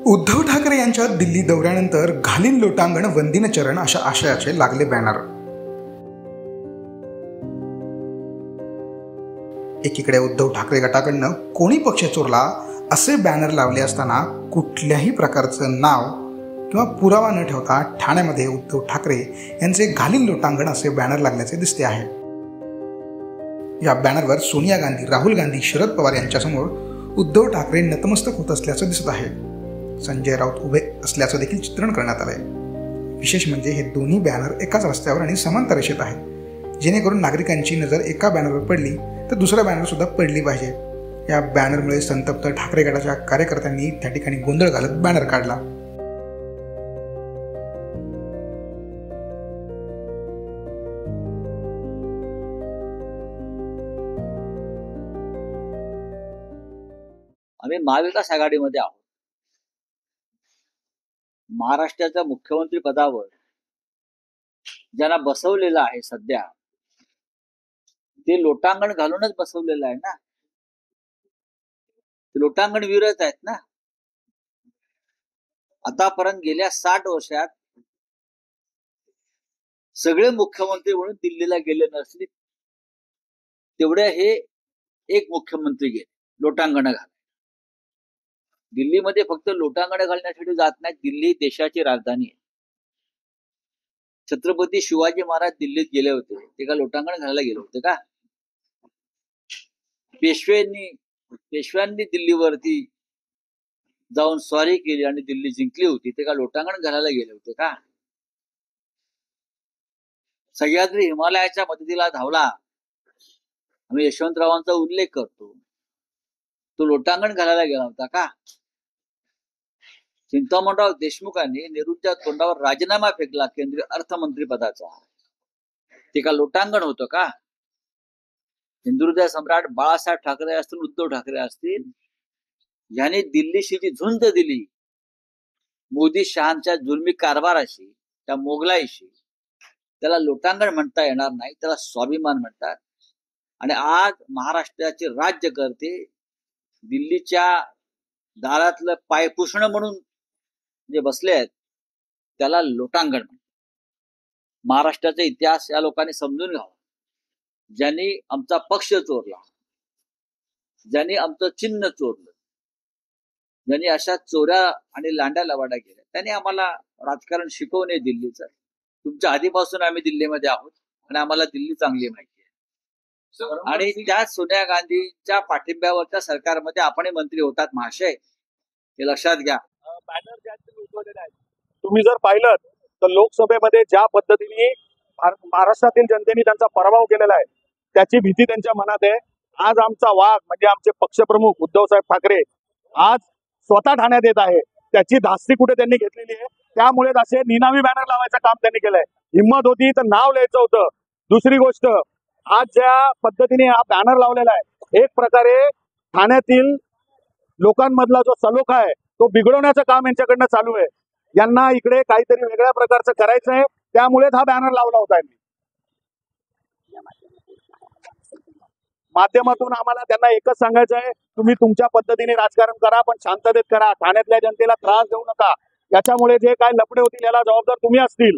उद्धव ठाकरे यांच्या दिल्ली दौऱ्यानंतर घालीन लोटांगण वंदीन चरण अशा आशयाचे लागले बॅनर. एकीकडे उद्धव ठाकरे गटाकडनं कोणी पक्ष चोरला असे बॅनर लावले असताना कुठल्याही प्रकारचं नाव किंवा पुरावा न ठेवता ठाण्यामध्ये उद्धव ठाकरे यांचे घालीन लोटांगण असे बॅनर लागल्याचे दिसते आहे. या बॅनरवर सोनिया गांधी, राहुल गांधी, शरद पवार यांच्यासमोर उद्धव ठाकरे नतमस्तक होत असल्याचं दिसत आहे. संजय राऊत उभे असल्याचं देखील चित्रण करण्यात आलंय. विशेष म्हणजे हे दोन्ही बॅनर एकाच रस्त्यावर आणि समांतर रेषेत आहेत, जेणेकरून नागरिकांची नजर एका बॅनरवर पडली तर दुसऱ्या बॅनरवर सुद्धा पडली पाहिजे. या बॅनरमुळे संतप्त ठाकरे गटाच्या कार्यकर्त्यांनी त्या ठिकाणी गोंधळ घालत बॅनर काढला. आम्ही महाविकास आघाडीमध्ये आहोत. महाराष्ट्राच्या मुख्यमंत्री पदावर ज्यांना बसवलेलं आहे सध्या, ते लोटांगण घालूनच बसवलेलं आहे ना. ते लोटांगण वीरच आहेत ना. आतापर्यंत गेल्या 60 वर्षात सगळे मुख्यमंत्री म्हणून दिल्लीला गेले नसले तेवढे हे एक मुख्यमंत्री गेले लोटांगण घाल. दिल्लीमध्ये फक्त लोटांगण घालण्यासाठी जात नाही. दिल्ली देशाची राजधानी आहे. छत्रपती शिवाजी महाराज दिल्लीत गेले होते, ते का लोटांगण घालायला गेले होते का? पेशव्यांनी दिल्लीवरती जाऊन स्वारी केली आणि दिल्ली जिंकली होती, ते का लोटांगण घालायला गेले होते का? सह्याद्री हिमालयाच्या मदतीला धावला. आम्ही यशवंतरावांचा उल्लेख करतो, तो लोटांगण घालायला गेला होता का? चिंतामणराव देशमुखांनी नेहरूंच्या तोंडावर राजीनामा फेकला केंद्रीय अर्थमंत्री पदाचा, ते का लोटांगण होतं का? हिंदुहृदय सम्राट बाळासाहेब ठाकरे असतील, उद्धव ठाकरे असतील, यांनी दिल्लीशी जी झुंज दिली मोदी शहांच्या जुलमी कारभाराशी, त्या मोगलाईशी, त्याला लोटांगण म्हणता येणार नाही, त्याला स्वाभिमान म्हणतात. आणि आज महाराष्ट्राचे राज्यकर्ते दिल्लीच्या दारातलं पायपुसणं म्हणून जे बसले आहेत त्याला लोटांगण म्हणतात. महाराष्ट्राचा इतिहास या लोकांनी समजून घ्यावा. ज्यांनी आमचा पक्ष चोरला, ज्यांनी आमचं चिन्ह चोरलं, ज्यांनी अशा चोऱ्या आणि लांड्या लवाड्या केल्या, त्यांनी आम्हाला राजकारण शिकवू नये दिल्लीचं. तुमच्या आधीपासून आम्ही दिल्लीमध्ये आहोत आणि आम्हाला दिल्ली चांगली माहिती आहे. आणि त्या सोनिया गांधीच्या पाठिंब्यावरच्या सरकारमध्ये आपणही मंत्री होतात महाशय, हे लक्षात घ्या. तुम्ही जर पाहिलं तर लोकसभेमध्ये ज्या पद्धतीने महाराष्ट्रातील जनतेने त्यांचा पराभव केलेला आहे, त्याची भीती त्यांच्या मनात आहे. आज आमचा वाघ म्हणजे आमचे पक्षप्रमुख उद्धवसाहेब ठाकरे आज स्वतः ठाण्यात येत आहे. त्याची धास्ती कुठे त्यांनी घेतलेली आहे. त्यामुळे असे निनावी बॅनर लावायचं काम त्यांनी केलंय. हिंमत होती तर नाव लिहायचं होतं. दुसरी गोष्ट, आज ज्या पद्धतीने हा बॅनर लावलेला आहे, एक प्रकारे ठाण्यातील लोकांमधला जो सलोखा आहे तो बिघडवण्याचं काम यांच्याकडनं चालू आहे. यांना इकडे काहीतरी वेगळ्या प्रकारचं करायचं आहे, त्यामुळेच हा बॅनर लावला होता. माध्यमातून आम्हाला त्यांना एकच सांगायचं आहे, तुम्ही तुमच्या पद्धतीने राजकारण करा, पण शांततेत करा. ठाण्यातल्या जनतेला त्रास देऊ नका. याच्यामुळे जे काय लफडे होतील याला जबाबदार तुम्ही असतील.